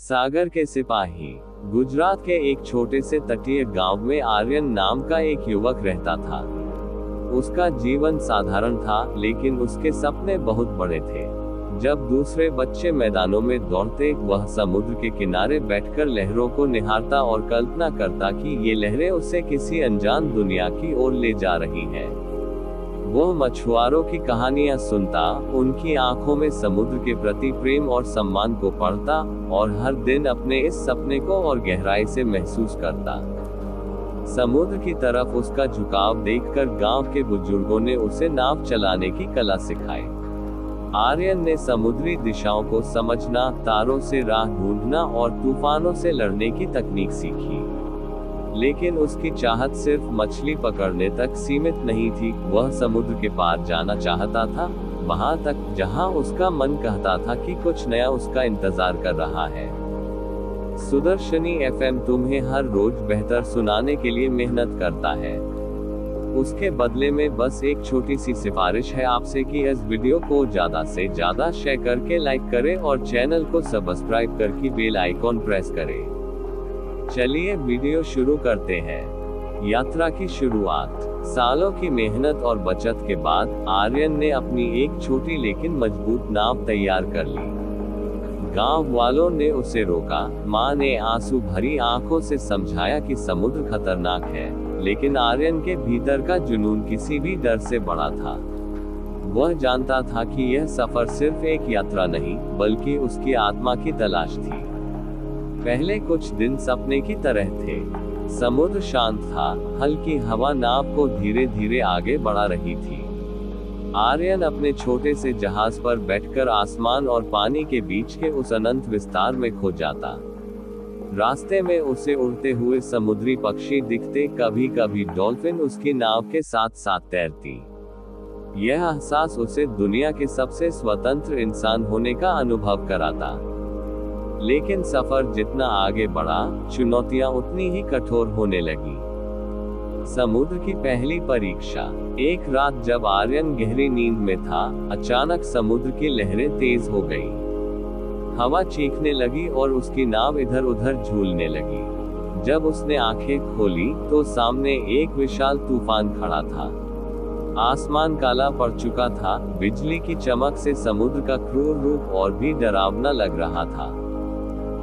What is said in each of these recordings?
सागर के सिपाही। गुजरात के एक छोटे से तटीय गांव में आर्यन नाम का एक युवक रहता था। उसका जीवन साधारण था, लेकिन उसके सपने बहुत बड़े थे। जब दूसरे बच्चे मैदानों में दौड़ते, वह समुद्र के किनारे बैठकर लहरों को निहारता और कल्पना करता कि ये लहरें उसे किसी अनजान दुनिया की ओर ले जा रही हैं। वह मछुआरों की कहानियां सुनता, उनकी आंखों में समुद्र के प्रति प्रेम और सम्मान को पढ़ता, और हर दिन अपने इस सपने को और गहराई से महसूस करता। समुद्र की तरफ उसका झुकाव देखकर गांव के बुजुर्गों ने उसे नाव चलाने की कला सिखाई। आर्यन ने समुद्री दिशाओं को समझना, तारों से राह ढूंढना और तूफानों से लड़ने की तकनीक सीखी। लेकिन उसकी चाहत सिर्फ मछली पकड़ने तक सीमित नहीं थी। वह समुद्र के पार जाना चाहता था, वहां तक जहां उसका मन कहता था कि कुछ नया उसका इंतजार कर रहा है। सुदर्शनी एफएम तुम्हें हर रोज बेहतर सुनाने के लिए मेहनत करता है। उसके बदले में बस एक छोटी सी सिफारिश है आपसे कि इस वीडियो को ज्यादा से ज्यादा शेयर करके लाइक करें और चैनल को सब्सक्राइब करके बेल आइकॉन प्रेस करें। चलिए वीडियो शुरू करते हैं। यात्रा की शुरुआत। सालों की मेहनत और बचत के बाद आर्यन ने अपनी एक छोटी लेकिन मजबूत नाव तैयार कर ली। गांव वालों ने उसे रोका। मां ने आंसू भरी आंखों से समझाया कि समुद्र खतरनाक है, लेकिन आर्यन के भीतर का जुनून किसी भी डर से बड़ा था। वह जानता था कि यह सफर सिर्फ एक यात्रा नहीं, बल्कि उसकी आत्मा की तलाश थी। पहले कुछ दिन सपने की तरह थे। समुद्र शांत था, हल्की हवा नाव को धीरे धीरे आगे बढ़ा रही थी। आर्यन अपने छोटे से जहाज पर बैठकर आसमान और पानी के बीच के उस अनंत विस्तार में खो जाता। रास्ते में उसे उड़ते हुए समुद्री पक्षी दिखते, कभी कभी डॉल्फिन उसकी नाव के साथ साथ तैरती। यह एहसास उसे दुनिया के सबसे स्वतंत्र इंसान होने का अनुभव कराता। लेकिन सफर जितना आगे बढ़ा, चुनौतियां उतनी ही कठोर होने लगी। समुद्र की पहली परीक्षा। एक रात जब आर्यन गहरी नींद में था, अचानक समुद्र की लहरें तेज हो गई। हवा चीखने लगी और उसकी नाव इधर उधर झूलने लगी। जब उसने आंखें खोली तो सामने एक विशाल तूफान खड़ा था। आसमान काला पड़ चुका था, बिजली की चमक से समुद्र का क्रूर रूप और भी डरावना लग रहा था।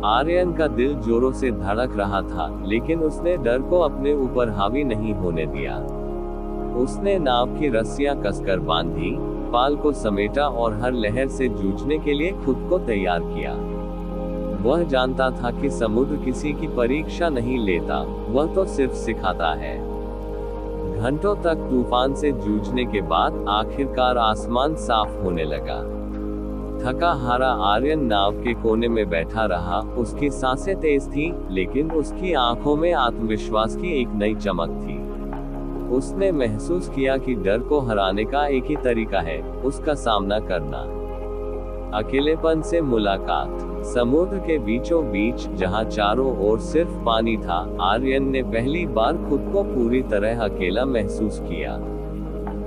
आर्यन का दिल जोरों से धड़क रहा था, लेकिन उसने डर को अपने ऊपर हावी नहीं होने दिया। उसने नाव की रस्सियां कसकर बांधी, पाल को समेटा और हर लहर से जूझने के लिए खुद को तैयार किया। वह जानता था कि समुद्र किसी की परीक्षा नहीं लेता, वह तो सिर्फ सिखाता है। घंटों तक तूफान से जूझने के बाद आखिरकार आसमान साफ होने लगा। थका हारा आर्यन नाव के कोने में बैठा रहा। उसकी सांसें तेज थी, लेकिन उसकी आंखों में आत्मविश्वास की एक नई चमक थी। उसने महसूस किया कि डर को हराने का एक ही तरीका है, उसका सामना करना। अकेलेपन से मुलाकात। समुद्र के बीचों बीच, जहां चारों ओर सिर्फ पानी था, आर्यन ने पहली बार खुद को पूरी तरह अकेला महसूस किया।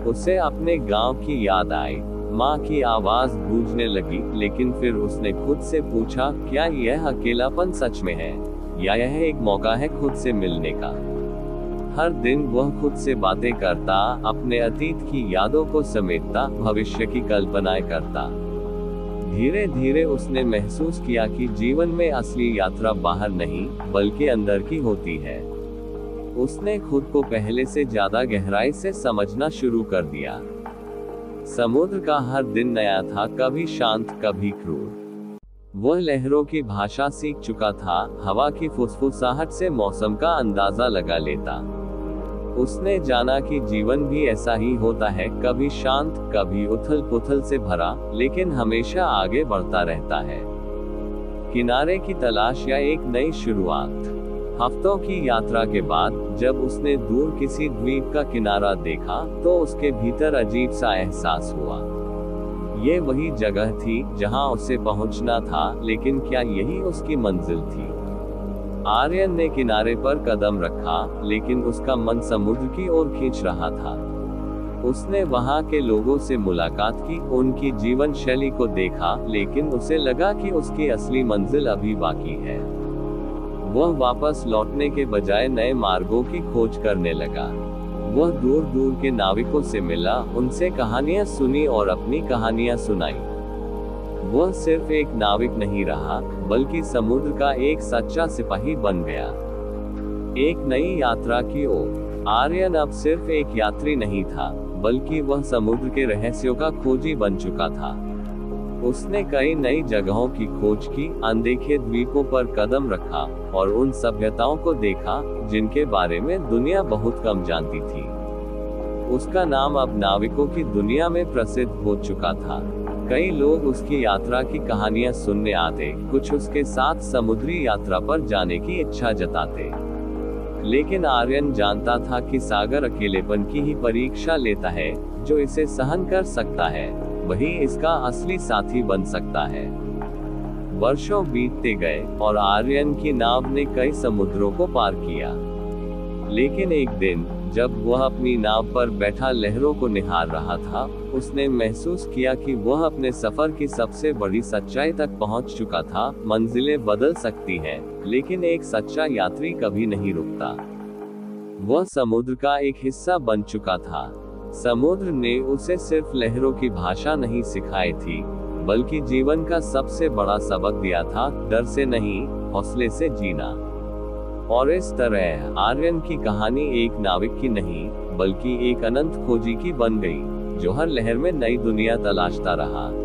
उसे अपने गांव की याद आई। माँ की आवाज गूंजने लगी, लेकिन फिर उसने खुद से पूछा, क्या यह अकेलापन सच में है, या यह एक मौका है खुद से मिलने का? हर दिन वह खुद से बातें करता, अपने अतीत की यादों को समेटता, भविष्य की कल्पनाएं करता। धीरे धीरे उसने महसूस किया कि जीवन में असली यात्रा बाहर नहीं, बल्कि अंदर की होती है। उसने खुद को पहले से ज्यादा गहराई से समझना शुरू कर दिया। समुद्र का हर दिन नया था, कभी शांत, कभी क्रूर। वह लहरों की भाषा सीख चुका था, हवा की फुसफुसाहट से मौसम का अंदाजा लगा लेता। उसने जाना कि जीवन भी ऐसा ही होता है, कभी शांत, कभी उथल पुथल से भरा, लेकिन हमेशा आगे बढ़ता रहता है। किनारे की तलाश या एक नई शुरुआत। हफ्तों की यात्रा के बाद जब उसने दूर किसी द्वीप का किनारा देखा, तो उसके भीतर अजीब सा एहसास हुआ। ये वही जगह थी जहां उसे पहुंचना था, लेकिन क्या यही उसकी मंजिल थी? आर्यन ने किनारे पर कदम रखा, लेकिन उसका मन समुद्र की ओर खींच रहा था। उसने वहां के लोगों से मुलाकात की, उनकी जीवन शैली को देखा, लेकिन उसे लगा कि उसकी असली मंजिल अभी बाकी है। वह वापस लौटने के बजाय नए मार्गों की खोज करने लगा। वह दूर दूर के नाविकों से मिला, उनसे कहानियां सुनी और अपनी कहानियां सुनाई। वह सिर्फ एक नाविक नहीं रहा, बल्कि समुद्र का एक सच्चा सिपाही बन गया। एक नई यात्रा की ओर। आर्यन अब सिर्फ एक यात्री नहीं था, बल्कि वह समुद्र के रहस्यों का खोजी बन चुका था। उसने कई नई जगहों की खोज की, अनदेखे द्वीपों पर कदम रखा, और उन सभ्यताओं को देखा जिनके बारे में दुनिया बहुत कम जानती थी। उसका नाम अब नाविकों की दुनिया में प्रसिद्ध हो चुका था। कई लोग उसकी यात्रा की कहानियां सुनने आते, कुछ उसके साथ समुद्री यात्रा पर जाने की इच्छा जताते। लेकिन आर्यन जानता था कि सागर अकेलेपन की ही परीक्षा लेता है। जो इसे सहन कर सकता है, वही इसका असली साथी बन सकता है। वर्षों बीतते गए और आर्यन की नाव ने कई समुद्रों को पार किया। लेकिन एक दिन, जब वह अपनी नाव पर बैठा लहरों को निहार रहा था, उसने महसूस किया कि वह अपने सफर की सबसे बड़ी सच्चाई तक पहुंच चुका था। मंजिलें बदल सकती हैं, लेकिन एक सच्चा यात्री कभी नहीं रुकता। वह समुद्र का एक हिस्सा बन चुका था। समुद्र ने उसे सिर्फ लहरों की भाषा नहीं सिखाई थी, बल्कि जीवन का सबसे बड़ा सबक दिया था, डर से नहीं, हौसले से जीना। और इस तरह आर्यन की कहानी एक नाविक की नहीं, बल्कि एक अनंत खोजी की बन गई, जो हर लहर में नई दुनिया तलाशता रहा।